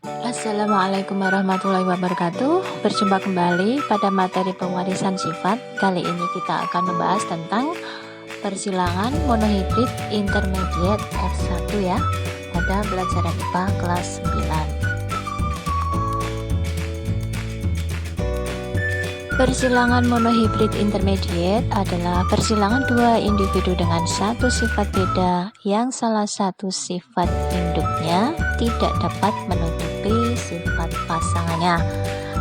Assalamualaikum warahmatullahi wabarakatuh. Berjumpa kembali pada materi pewarisan sifat. Kali ini kita akan membahas tentang persilangan monohibrid intermediate F1 ya, pada pelajaran IPA kelas 9. Persilangan monohibrid intermediate adalah persilangan dua individu dengan satu sifat beda yang salah satu sifat induknya tidak dapat menutupi sifat pasangannya.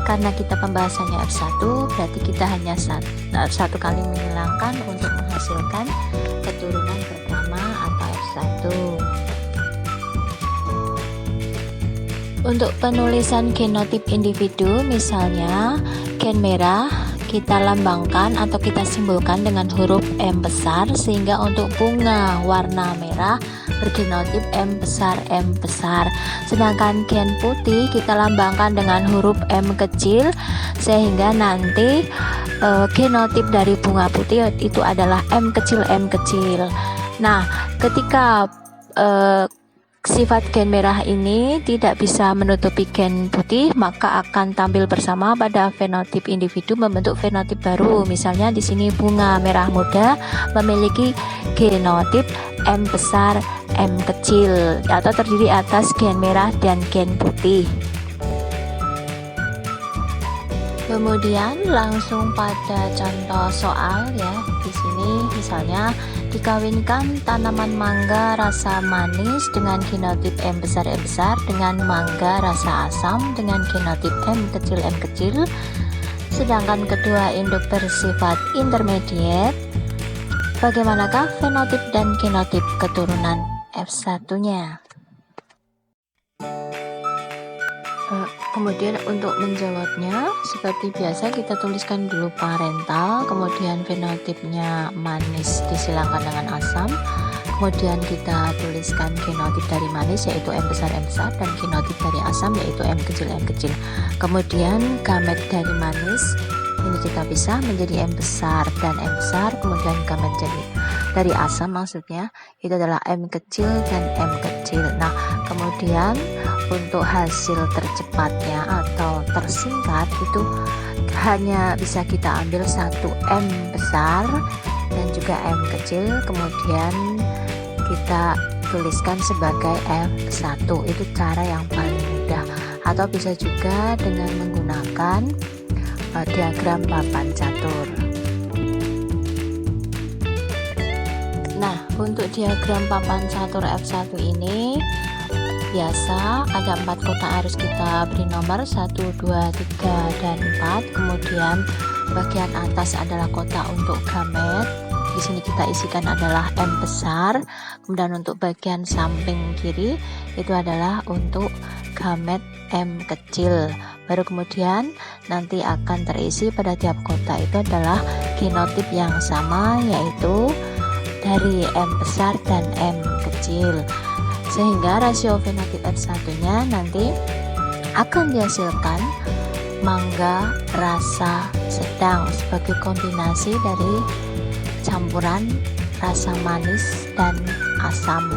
Karena kita pembahasannya F1, berarti kita hanya satu kali menghilangkan untuk menghasilkan keturunan pertama atau F1. Untuk penulisan genotip individu, misalnya gen merah kita lambangkan atau kita simbolkan dengan huruf M besar, sehingga untuk bunga warna merah bergenotip M besar. Sedangkan gen putih kita lambangkan dengan huruf M kecil, sehingga nanti genotip dari bunga putih itu adalah M kecil. Nah, ketika sifat gen merah ini tidak bisa menutupi gen putih, maka akan tampil bersama pada fenotip individu membentuk fenotip baru. Misalnya di sini bunga merah muda memiliki genotip M besar M kecil atau terdiri atas gen merah dan gen putih. Kemudian langsung pada contoh soal ya. Di sini misalnya dikawinkan tanaman mangga rasa manis dengan genotip M besar dengan mangga rasa asam dengan genotip M kecil. Sedangkan kedua induk bersifat intermediate. Bagaimanakah fenotip dan genotip keturunan F1-nya? Kemudian untuk menjawabnya seperti biasa kita tuliskan dulu parental, kemudian fenotipnya manis disilangkan dengan asam, kemudian kita tuliskan genotip dari manis yaitu M besar dan genotip dari asam yaitu M kecil. Kemudian gamet dari manis ini kita bisa menjadi M besar dan M besar, kemudian gamet dari asam maksudnya itu adalah M kecil dan M kecil. Nah, kemudian untuk hasil tercepatnya atau tersingkat itu hanya bisa kita ambil satu M besar dan juga M kecil, kemudian kita tuliskan sebagai F1. Itu cara yang paling mudah, atau bisa juga dengan menggunakan diagram papan catur. Nah, untuk diagram papan catur F1 ini biasa ada 4 kotak, harus kita beri nomor 1, 2, 3, dan 4. Kemudian bagian atas adalah kotak untuk gamet. Di sini kita isikan adalah M besar. Kemudian untuk bagian samping kiri itu adalah untuk gamet M kecil. Baru kemudian nanti akan terisi pada tiap kotak itu adalah genotip yang sama, yaitu dari M besar dan M kecil. Sehingga rasio fenotip F1-nya nanti akan dihasilkan mangga rasa sedang sebagai kombinasi dari campuran rasa manis dan asam.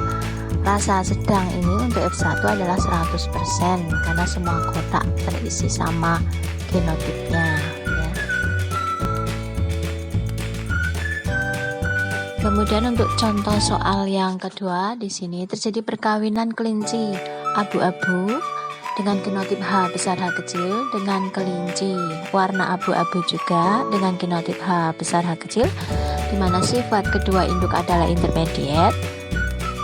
Rasa sedang ini untuk F1 adalah 100% karena semua kotak terisi sama genotipnya ya. Kemudian untuk contoh soal yang kedua, di sini terjadi perkawinan kelinci abu-abu dengan genotip H besar H kecil dengan kelinci warna abu-abu juga dengan genotip H besar H kecil, di mana sifat kedua induk adalah intermediate.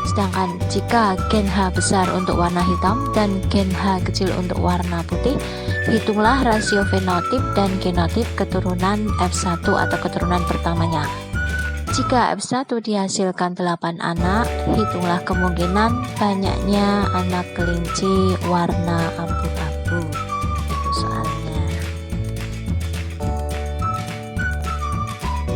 Sedangkan jika gen H besar untuk warna hitam dan gen H kecil untuk warna putih, hitunglah rasio fenotip dan genotip keturunan F1 atau keturunan pertamanya. Jika F1 dihasilkan 8 anak, hitunglah kemungkinan banyaknya anak kelinci warna abu-abu. Itu soalnya.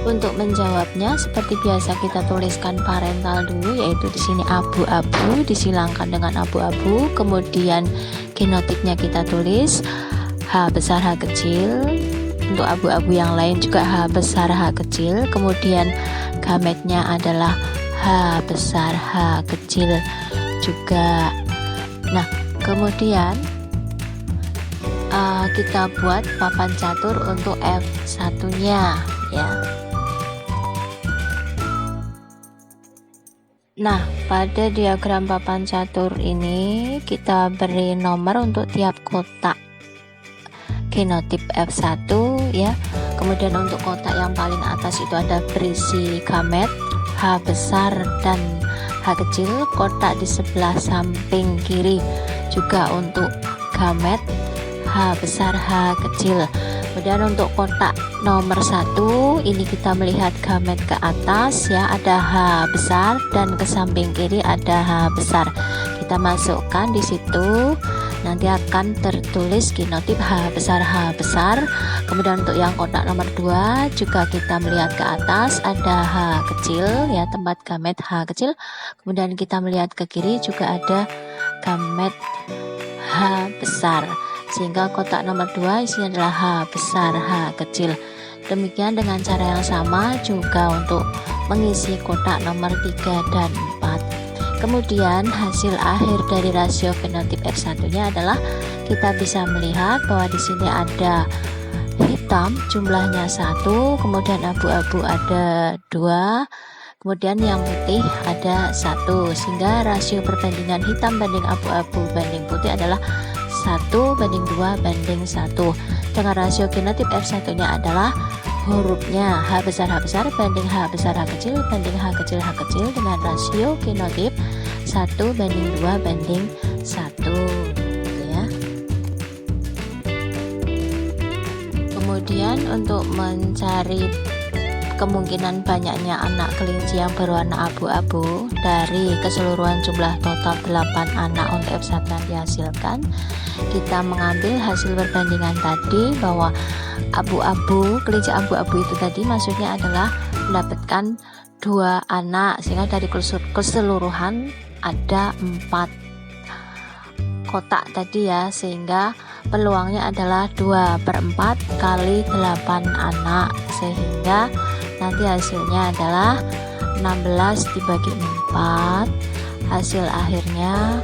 Untuk menjawabnya seperti biasa kita tuliskan parental dulu, yaitu di sini abu-abu disilangkan dengan abu-abu, kemudian genotipnya kita tulis H besar H kecil. Untuk abu-abu yang lain juga H besar H kecil, kemudian gametnya adalah H besar H kecil juga. Nah, kemudian kita buat papan catur untuk F1-nya ya. Nah, pada diagram papan catur ini kita beri nomor untuk tiap kotak genotip F1 ya. Kemudian untuk kotak yang paling atas itu ada berisi gamet H besar dan H kecil. Kotak di sebelah samping kiri juga untuk gamet H besar H kecil. Kemudian untuk kotak nomor 1 ini kita melihat gamet ke atas ya, ada H besar, dan ke samping kiri ada H besar. Kita masukkan di situ, nanti akan tertulis genotip H besar H besar. Kemudian untuk yang kotak nomor 2 juga kita melihat ke atas, ada H kecil ya, tempat gamet H kecil. Kemudian kita melihat ke kiri juga ada gamet H besar, sehingga kotak nomor 2 isinya adalah H besar H kecil. Demikian dengan cara yang sama juga untuk mengisi kotak nomor 3 dan 4. Kemudian hasil akhir dari rasio genotip F1-nya adalah kita bisa melihat bahwa di sini ada hitam jumlahnya 1, kemudian abu-abu ada 2, kemudian yang putih ada 1, sehingga rasio perbandingan hitam banding abu-abu banding putih adalah 1:2:1. Dengan rasio genotip F1-nya adalah hurufnya H besar banding H besar H kecil banding H kecil dengan rasio genotip 1:2:1 ya. Kemudian untuk mencari kemungkinan banyaknya anak kelinci yang berwarna abu-abu dari keseluruhan jumlah total 8 anak untuk F1 yang dihasilkan, kita mengambil hasil perbandingan tadi bahwa abu-abu, kelinci abu-abu itu tadi maksudnya adalah mendapatkan 2 anak, sehingga dari keseluruhan ada 4 kotak tadi ya, sehingga peluangnya adalah 2/4 kali 8 anak, sehingga nanti hasilnya adalah 16 dibagi 4. Hasil akhirnya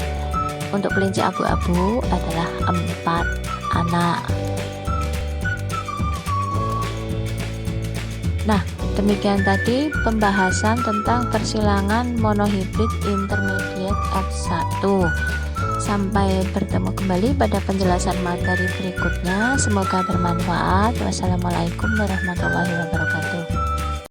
untuk kelinci abu-abu adalah 4 anak. Nah, demikian tadi pembahasan tentang persilangan monohibrid intermediate F1. Sampai bertemu kembali pada penjelasan materi berikutnya. Semoga bermanfaat. Wassalamualaikum warahmatullahi wabarakatuh.